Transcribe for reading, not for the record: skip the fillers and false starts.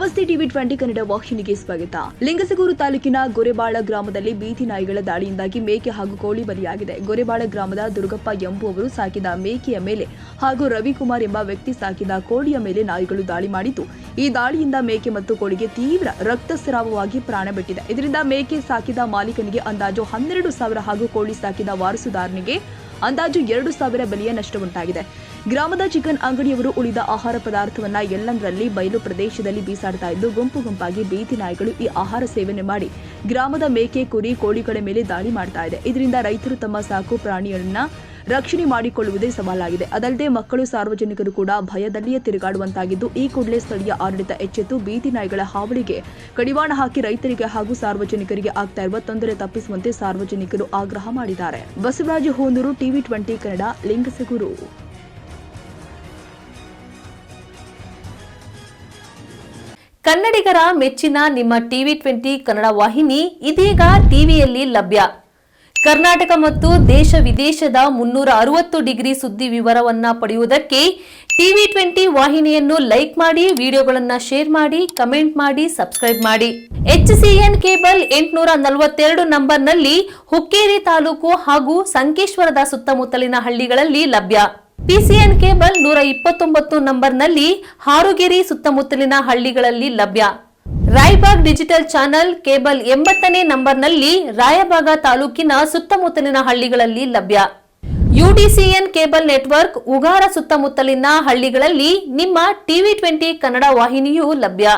ನಮಸ್ತೆ ಟಿವಿ 20 ಕನ್ನಡ ವಾಹಿನಿಗೆ ಸ್ವಾಗತ. ಲಿಂಗಸಗೂರು ತಾಲೂಕಿನ ಗೊರೆಬಾಳ ಗ್ರಾಮದಲ್ಲಿ ಬೀದಿ ನಾಯಿಗಳ ದಾಳಿಯಿಂದಾಗಿ ಮೇಕೆ ಹಾಗೂ ಕೋಳಿ ಬಲಿಯಾಗಿದೆ. ಗೊರೆಬಾಳ ಗ್ರಾಮದ ದುರ್ಗಪ್ಪ ಎಂಬುವವರು ಸಾಕಿದ ಮೇಕೆಯ ಮೇಲೆ ಹಾಗೂ ರವಿಕುಮಾರ್ ಎಂಬ ವ್ಯಕ್ತಿ ಸಾಕಿದ ಕೋಳಿಯ ಮೇಲೆ ನಾಯಿಗಳು ದಾಳಿ ಮಾಡಿದ್ದು, ಈ ದಾಳಿಯಿಂದ ಮೇಕೆ ಮತ್ತು ಕೋಳಿಗೆ ತೀವ್ರ ರಕ್ತಸ್ರಾವವಾಗಿ ಪ್ರಾಣ ಬಿಟ್ಟಿದೆ. ಇದರಿಂದ ಮೇಕೆ ಸಾಕಿದ ಮಾಲೀಕನಿಗೆ ಅಂದಾಜು 12,000 ಹಾಗೂ ಕೋಳಿ ಸಾಕಿದ ವಾರಸುದಾರನಿಗೆ ಅಂದಾಜು 2,000 ಬೆಲೆಯ ನಷ್ಟ ಉಂಟಾಗಿದೆ. ಗ್ರಾಮದ ಚಿಕನ್ ಅಂಗಡಿಯವರು ಉಳಿದ ಆಹಾರ ಪದಾರ್ಥವನ್ನ ಎಲ್ಲಂದರಲ್ಲಿ ಬಯಲು ಪ್ರದೇಶದಲ್ಲಿ ಬೀಸಾಡ್ತಾ ಇದ್ದು, ಗುಂಪಾಗಿ ಬೀದಿ ನಾಯಿಗಳು ಈ ಆಹಾರ ಸೇವನೆ ಮಾಡಿ ಗ್ರಾಮದ ಮೇಕೆ, ಕುರಿ, ಕೋಳಿಗಳ ಮೇಲೆ ದಾಳಿ ಮಾಡ್ತಾ ಇದೆ. ಇದರಿಂದ ರೈತರು ತಮ್ಮ ಸಾಕು ಪ್ರಾಣಿಯನ್ನ ರಕ್ಷಣೆ ಮಾಡಿಕೊಳ್ಳುವುದೇ ಸವಾಲಾಗಿದೆ. ಅದಲ್ಲದೆ ಮಕ್ಕಳು, ಸಾರ್ವಜನಿಕರು ಕೂಡ ಭಯದಲ್ಲಿಯೇ ತಿರುಗಾಡುವಂತಾಗಿದ್ದು, ಈ ಕೂಡಲೇ ಸ್ಥಳೀಯ ಆಡಳಿತ ಎಚ್ಚೆತ್ತು ಬೀದಿ ನಾಯಿಗಳ ಹಾವಳಿಗೆ ಕಡಿವಾಣ ಹಾಕಿ ರೈತರಿಗೆ ಹಾಗೂ ಸಾರ್ವಜನಿಕರಿಗೆ ಆಗ್ತಾ ಇರುವ ತೊಂದರೆ ತಪ್ಪಿಸುವಂತೆ ಸಾರ್ವಜನಿಕರು ಆಗ್ರಹ ಮಾಡಿದ್ದಾರೆ. ಬಸವರಾಜ ಹೋಂದೂರು, ಟಿವಿ 20 ಕನ್ನಡ, ಲಿಂಗಸಗೂರು. ಕನ್ನಡಿಗರ ಮೆಚ್ಚಿನ ನಿಮ್ಮ ಟಿವಿ 20 ಕನ್ನಡ ವಾಹಿನಿ ಇದೀಗ ಟಿವಿಯಲ್ಲಿ ಲಭ್ಯ. ಕರ್ನಾಟಕ ಮತ್ತು ದೇಶ ವಿದೇಶದ 360 ಡಿಗ್ರಿ ಸುದ್ದಿ ವಿವರವನ್ನ ಪಡೆಯುವುದಕ್ಕೆ ಟಿವಿ 20 ವಾಹಿನಿಯನ್ನು ಲೈಕ್ ಮಾಡಿ, ವಿಡಿಯೋಗಳನ್ನು ಶೇರ್ ಮಾಡಿ, ಕಮೆಂಟ್ ಮಾಡಿ, ಸಬ್ಸ್ಕ್ರೈಬ್ ಮಾಡಿ. HCN ಕೇಬಲ್ 842 ನಂಬರ್ನಲ್ಲಿ ಹುಕ್ಕೇರಿ ತಾಲೂಕು ಹಾಗೂ ಸಂಕೇಶ್ವರದ ಸುತ್ತಮುತ್ತಲಿನ ಹಳ್ಳಿಗಳಲ್ಲಿ ಲಭ್ಯ. PCN ಕೇಬಲ್ 129 ನಂಬರ್ನಲ್ಲಿ ಹಾರುಗೆರೆ ಸುತ್ತಮುತ್ತಲಿನ ಹಳ್ಳಿಗಳಲ್ಲಿ ಲಭ್ಯ. ರಾಯಬಾಗ್ ಡಿಜಿಟಲ್ ಚಾನೆಲ್ ಕೇಬಲ್ 80ನೇ ನಂಬರ್ನಲ್ಲಿ ರಾಯಬಾಗ ತಾಲೂಕಿನ ಸುತ್ತಮುತ್ತಲಿನ ಹಳ್ಳಿಗಳಲ್ಲಿ ಲಭ್ಯ. UDCN ಕೇಬಲ್ ನೆಟ್ವರ್ಕ್ ಉಗಾರ ಸುತ್ತಮುತ್ತಲಿನ ಹಳ್ಳಿಗಳಲ್ಲಿ ನಿಮ್ಮ ಟಿವಿ 20 ಕನ್ನಡ ವಾಹಿನಿಯೂ ಲಭ್ಯ.